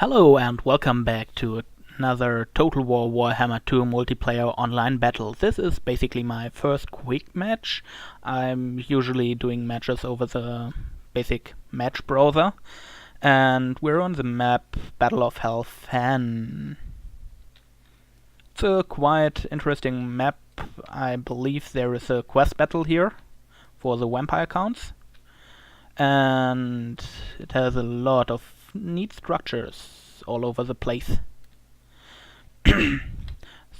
Hello and welcome back to another Total War Warhammer 2 multiplayer online battle. This is basically my first quick match. I'm usually doing matches over the basic match browser. And we're on the map Battle of Helfan. It's a quite interesting map. I believe there is a quest battle here for the vampire counts. And it has a lot of neat structures all over the place.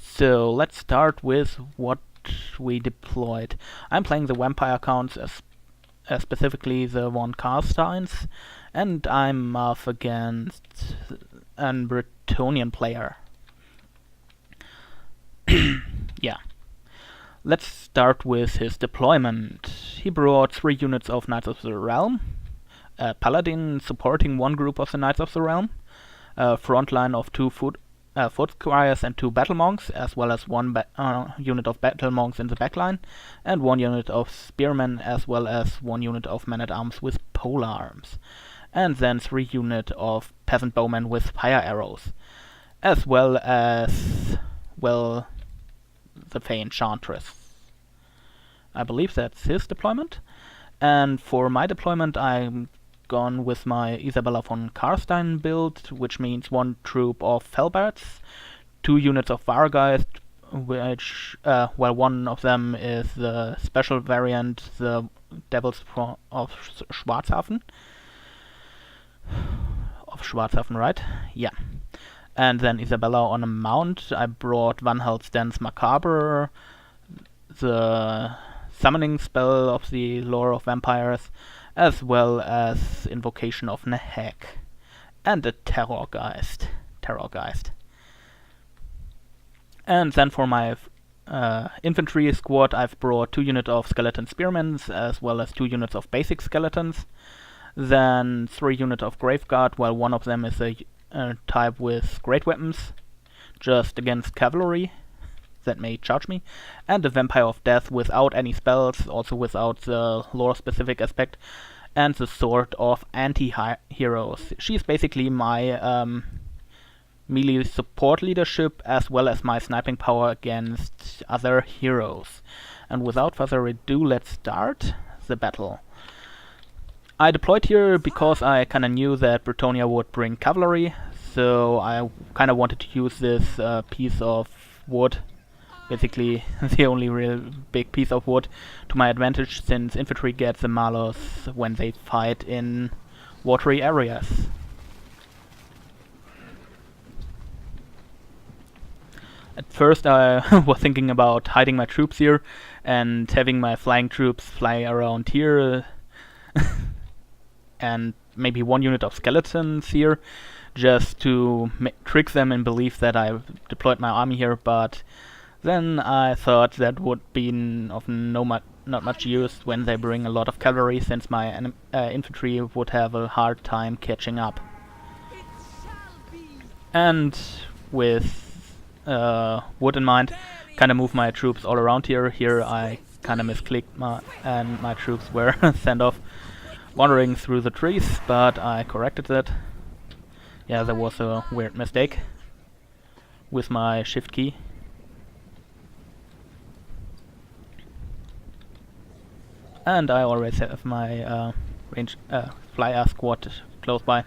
So let's start with what we deployed. I'm playing the vampire counts, specifically the von Karsteins, and I'm off against a Bretonnian player. Yeah. Let's start with his deployment. He brought 3 units of Knights of the Realm, a Paladin supporting one group of the Knights of the Realm, a front line of 2 foot squires and 2 battle monks, as well as 1 unit of battle monks in the backline, and 1 unit of spearmen, as well as 1 unit of men-at-arms with pole arms, and then 3 units of peasant bowmen with fire arrows, as well as, well, the Fey Enchantress. I believe that's his deployment. And for my deployment, I'm gone with my Isabella von Karstein build, which means 1 troop of Felbards, 2 units of Vargeist, which, one of them is the special variant, the Devils of Schwarzhafen. Of Schwarzhafen, right? Yeah. And then Isabella on a mount. I brought Van Helsten's Macabre, the summoning spell of the lore of vampires, as well as Invocation of Nehek, and a Terrorgeist. And then for my infantry squad, I've brought 2 units of skeleton spearmen, as well as 2 units of basic skeletons, then 3 units of Graveguard, while one of them is a type with great weapons, just against cavalry that may charge me, and a Vampire of Death without any spells, also without the lore-specific aspect, and the Sword of Anti-Heroes. She's basically my melee support leadership, as well as my sniping power against other heroes. And without further ado, let's start the battle. I deployed here because I kinda knew that Bretonnia would bring cavalry, so I kinda wanted to use this piece of wood, basically the only real big piece of wood, to my advantage, since infantry gets the malus when they fight in watery areas. At first I was thinking about hiding my troops here and having my flying troops fly around here and maybe 1 unit of skeletons here, just to trick them in belief that I deployed my army here, but then I thought that would be of not much use when they bring a lot of cavalry, since my infantry would have a hard time catching up. And with wood in mind, kinda move my troops all around here. Here I kinda misclicked and my troops were sent off wandering through the trees, but I corrected that. Yeah, there was a weird mistake with my shift key. And I always have my flyer squad close by.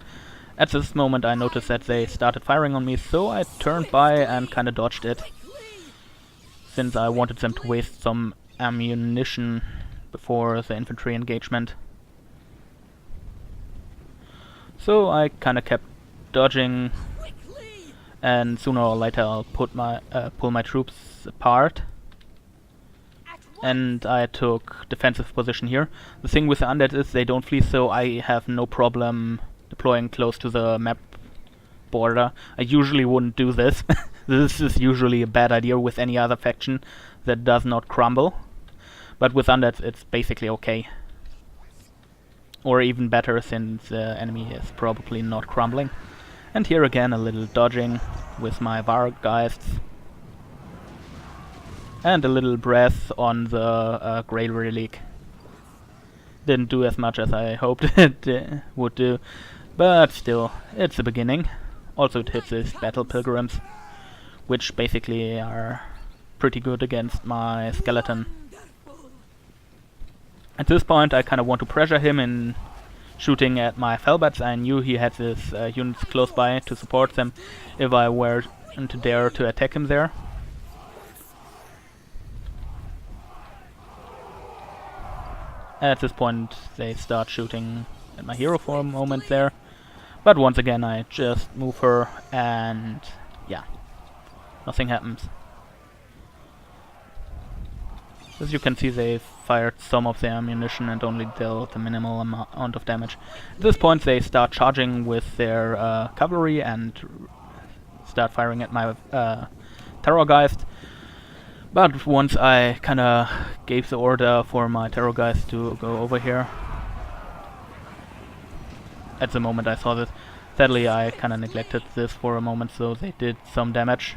At this moment I noticed that they started firing on me, so I turned by and kinda dodged it, since I wanted them to waste some ammunition before the infantry engagement. So I kinda kept dodging, and sooner or later I'll pull my troops apart. And I took defensive position here. The thing with the undead is they don't flee, so I have no problem deploying close to the map border. I usually wouldn't do this. This is usually a bad idea with any other faction that does not crumble. But with undead it's basically okay. Or even better, since the enemy is probably not crumbling. And here again a little dodging with my Vargeists. And a little breath on the Grey Relic. Didn't do as much as I hoped it would do, but still, it's the beginning also it hits his battle pilgrims, which basically are pretty good against my skeleton. At this point I kind of want to pressure him in shooting at my Felbats. I knew he had his units close by to support them if I were to dare to attack him there. At this point they start shooting at my hero for a moment there, but once again I just move her and yeah, nothing happens. As you can see, they fired some of their ammunition and only dealt a minimal amount of damage. At this point they start charging with their cavalry and start firing at my Terrorgeist. But once I kinda gave the order for my Terrorgeist to go over here, at the moment I saw this, sadly I kinda neglected this for a moment, so they did some damage.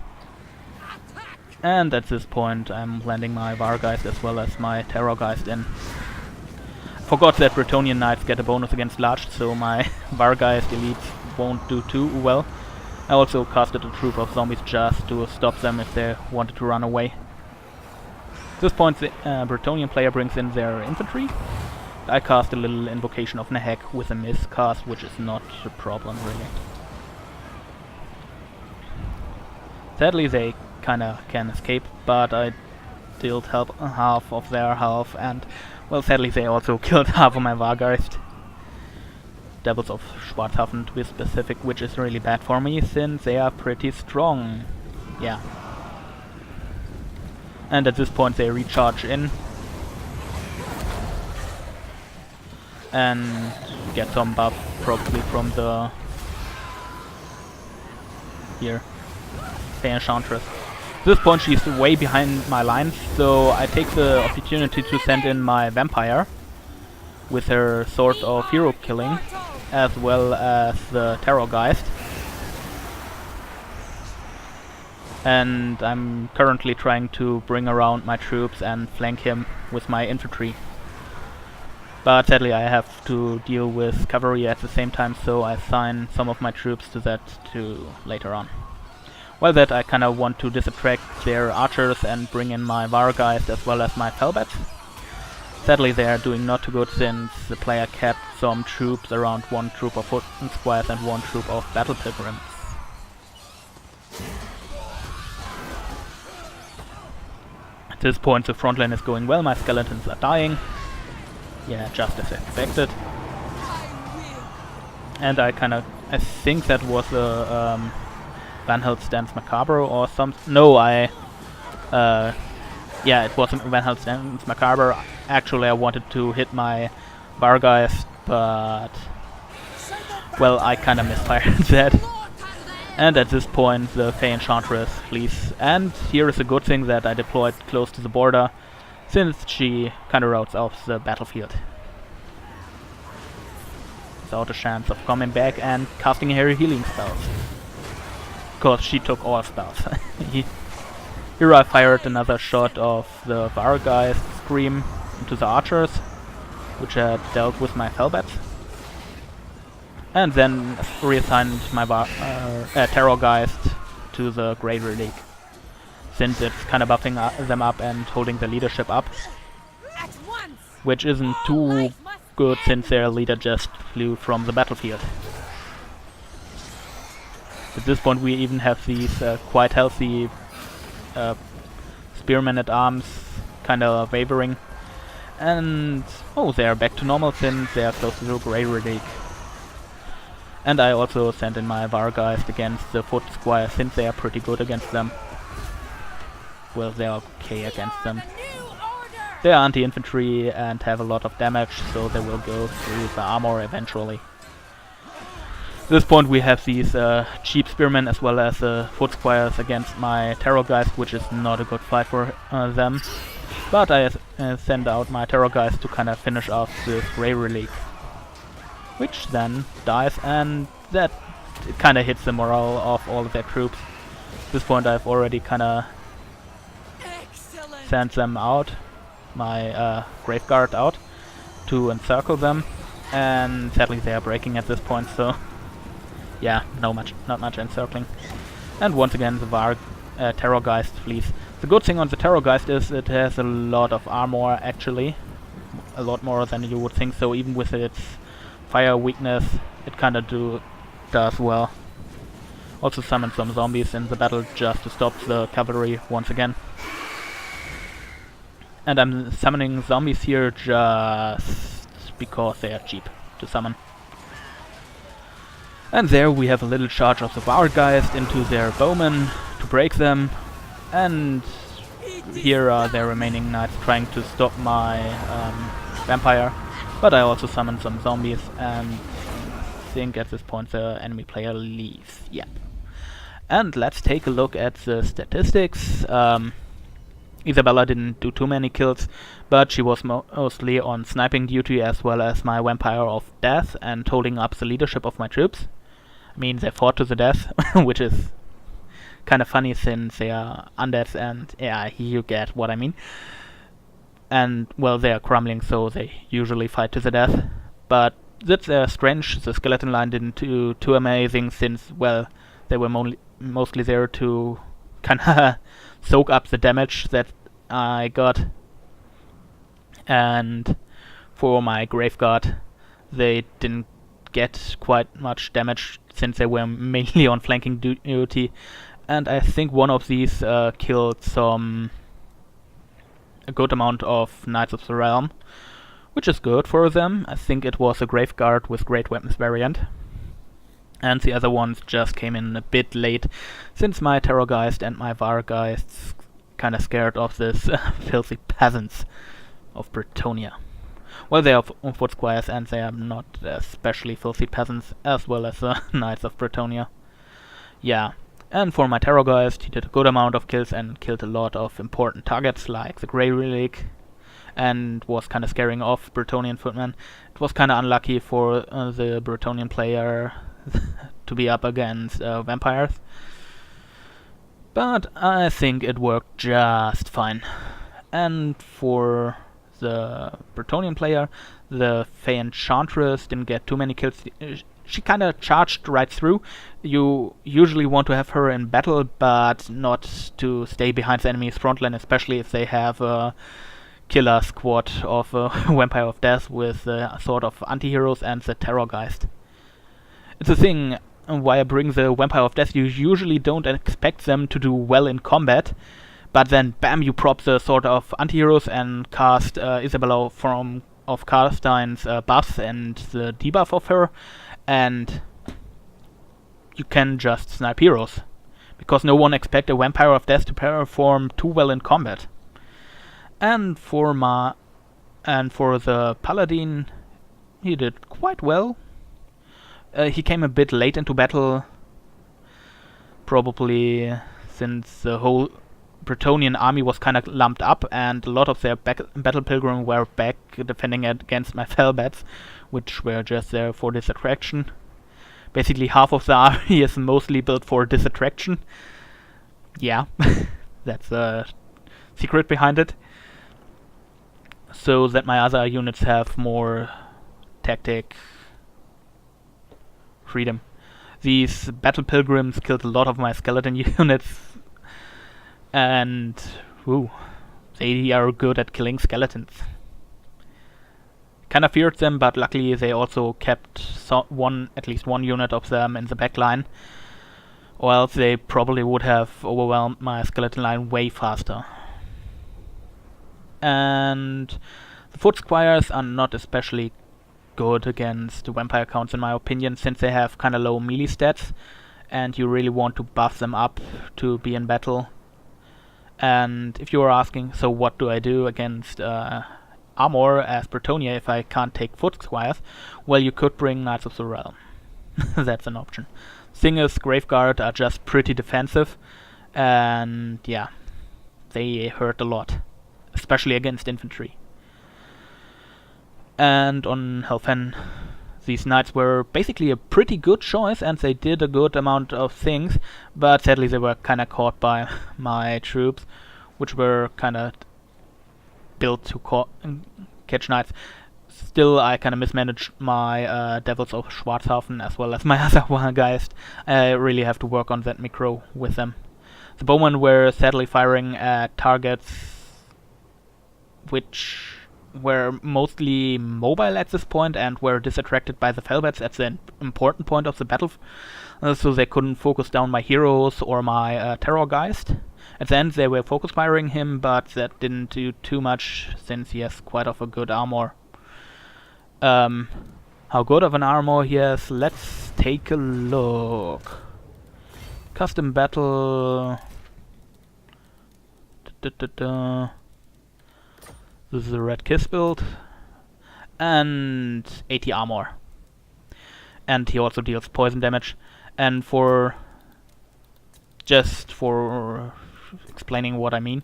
And at this point I'm landing my Vargeist as well as my Terrorgeist in. Forgot that Bretonnian Knights get a bonus against large, so my Vargeist elites won't do too well. I also casted a troop of zombies just to stop them if they wanted to run away. At this point the Bretonnian player brings in their infantry. I cast a little Invocation of Nahek with a miscast, which is not a problem really. Sadly they kinda can escape, but I dealt half of their health, and well, sadly they also killed half of my Vargeist. Devils of Schwarzhafen to be specific, which is really bad for me since they are pretty strong. Yeah. And at this point they recharge in and get some buff probably from the Enchantress. At this point she's way behind my lines, so I take the opportunity to send in my Vampire with her Sword of Hero Killing, as well as the Terrorgeist. And I'm currently trying to bring around my troops and flank him with my infantry. But sadly I have to deal with cavalry at the same time, so I assign some of my troops to that later on. While that I kinda want to disattract their archers and bring in my Vargeist as well as my Felbats. Sadly they are doing not too good since the player kept some troops around, one troop of foot squires and one troop of battle pilgrims. At this point the front line is going well, my skeletons are dying. Yeah, just as expected. And I think that was a Van Helt's Dance Macabre or some. No, yeah, it wasn't Van Helt's Dance Macabre. Actually, I wanted to hit my Vargeist, but well, I kinda misfired that. And at this point, the Enchantress flees. And here is a good thing that I deployed close to the border, since she kinda routes off the battlefield without a chance of coming back and casting her healing spells. Because she took all spells. Here I fired another shot of the Vargeist Scream into the archers, which had dealt with my Felbats. And then reassigned my Terrorgeist to the Grey Relic, since it's kinda buffing them up and holding the leadership up. Which isn't too good since their leader just flew from the battlefield. At this point we even have these quite healthy spearmen at arms kinda wavering. And oh, they are back to normal since they are close to the Grey Relic. And I also sent in my Vargeist against the Foot Squire since they are pretty good against them. Well, they are okay against them. They are anti-infantry and have a lot of damage, so they will go through the armor eventually. At this point we have these cheap spearmen as well as Foot Squires against my Terrorgeist, which is not a good fight for them. But I send out my Terrorgeist to kinda finish off this Grey Relic, which then dies, and that kinda hits the morale of all of their troops. At this point I've already kinda sent them out, my Graveguard out, to encircle them, and sadly they are breaking at this point, so Yeah, not much encircling. And once again, the Terrorgeist flees. The good thing on the Terrorgeist is it has a lot of armor, actually. A lot more than you would think, so even with its fire weakness, it kinda does well. Also summon some zombies in the battle just to stop the cavalry once again. And I'm summoning zombies here just because they are cheap to summon. And there we have a little charge of the Wargeist into their bowmen to break them. And here are their remaining knights trying to stop my vampire. But I also summoned some zombies, and I think at this point the enemy player leaves. Yeah. And let's take a look at the statistics. Isabella didn't do too many kills, but she was mostly on sniping duty as well as my Vampire of Death and holding up the leadership of my troops. I mean, they fought to the death, which is kind of funny since they are undead, and yeah, you get what I mean. And, well, they are crumbling, so they usually fight to the death. But that's strange. The skeleton line didn't do too amazing since, well, they were mostly there to kinda soak up the damage that I got. And for my Graveguard, they didn't get quite much damage since they were mainly on flanking duty. And I think one of these killed a good amount of Knights of the Realm, which is good for them. I think it was a Graveguard with Great Weapons variant. And the other ones just came in a bit late, since my Terrorgeist and my Wargeists kinda scared of this filthy peasants of Bretonnia. Well, they are foot squires and they are not especially filthy peasants, as well as the Knights of Bretonnia. Yeah, and for my Terrorgeist, he did a good amount of kills and killed a lot of important targets like the Grey Relic, and was kinda scaring off Bretonnian footmen. It was kinda unlucky for the Bretonnian player to be up against vampires, but I think it worked just fine. And for the Bretonnian player, the Fey Enchantress didn't get too many kills. She kinda charged right through. You usually want to have her in battle, but not to stay behind the enemy's front line, especially if they have a killer squad of Vampire of Death with sort of anti-heroes and the Terrorgeist. It's a thing why I bring the Vampire of Death. You usually don't expect them to do well in combat, but then bam, you prop the sort of anti-heroes and cast Isabella of Karstein's buff and the debuff of her, and you can just snipe heroes, because no one expects a Vampire of Death to perform too well in combat. And for the Paladin, he did quite well. He came a bit late into battle, probably since the whole Bretonnian army was kind of lumped up, and a lot of their battle pilgrim were back defending against my Felbats, which were just there for this attraction. Basically, half of the army is mostly built for this attraction. Yeah, that's the secret behind it. So that my other units have more tactic freedom. These battle pilgrims killed a lot of my skeleton units, and they are good at killing skeletons. Kinda feared them, but luckily they also kept at least one unit of them in the back line, or else they probably would have overwhelmed my skeleton line way faster. And the foot squires are not especially good against the vampire counts in my opinion, since they have kinda low melee stats, and you really want to buff them up to be in battle. And if you are asking, so what do I do against armor as Bretonnia if I can't take foot squires? Well, you could bring Knights of the Realm. That's an option. Thing is, Graveguard are just pretty defensive, and yeah, they hurt a lot, especially against infantry. And on Helfen, these knights were basically a pretty good choice, and they did a good amount of things, but sadly they were kinda caught by my troops, which were kinda built to catch knights. still, I kind of mismanaged my Devils of Schwarzhafen as well as my other Wargeist. I really have to work on that micro with them. The bowmen were sadly firing at targets which were mostly mobile at this point and were disattracted by the Felbats at the important point of the battle, so they couldn't focus down my heroes or my Terrorgeist. At the end they were focus firing him, but that didn't do too much since he has quite of a good armor. How good of an armor he has, let's take a look. Custom battle. This is a Red Kiss build. And 80 armor. And he also deals poison damage. And just for explaining what I mean,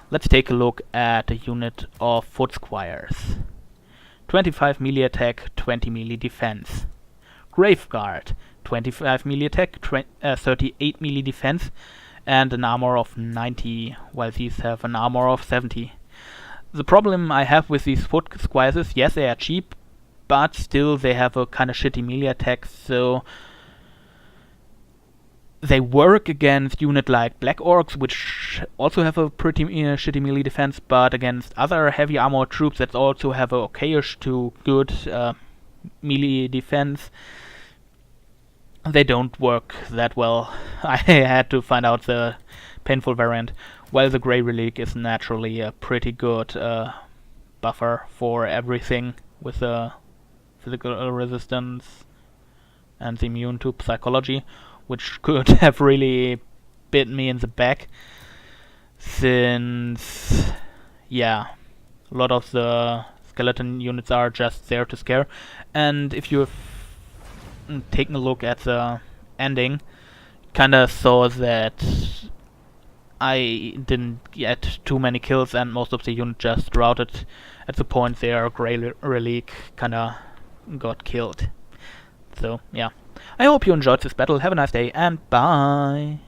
let's take a look at a unit of Foot Squires. 25 melee attack, 20 melee defense. Graveguard, 25 melee attack, 38 melee defense, and an armor of 90, while these have an armor of 70. The problem I have with these Foot Squires is, yes, they are cheap, but still they have a kind of shitty melee attack, so they work against units like Black Orcs, which also have a pretty shitty melee defense, but against other heavy armored troops that also have a okayish to good melee defense, they don't work that well. I had to find out the painful variant, while the Grey Relic is naturally a pretty good buffer for everything with the physical resistance and immune to psychology, which could have really bit me in the back, since, yeah, a lot of the skeleton units are just there to scare. And if you've taken a look at the ending, kinda saw that I didn't get too many kills and most of the unit just routed at the point their Grey Relic kinda got killed. So, yeah. I hope you enjoyed this battle. Have a nice day and bye!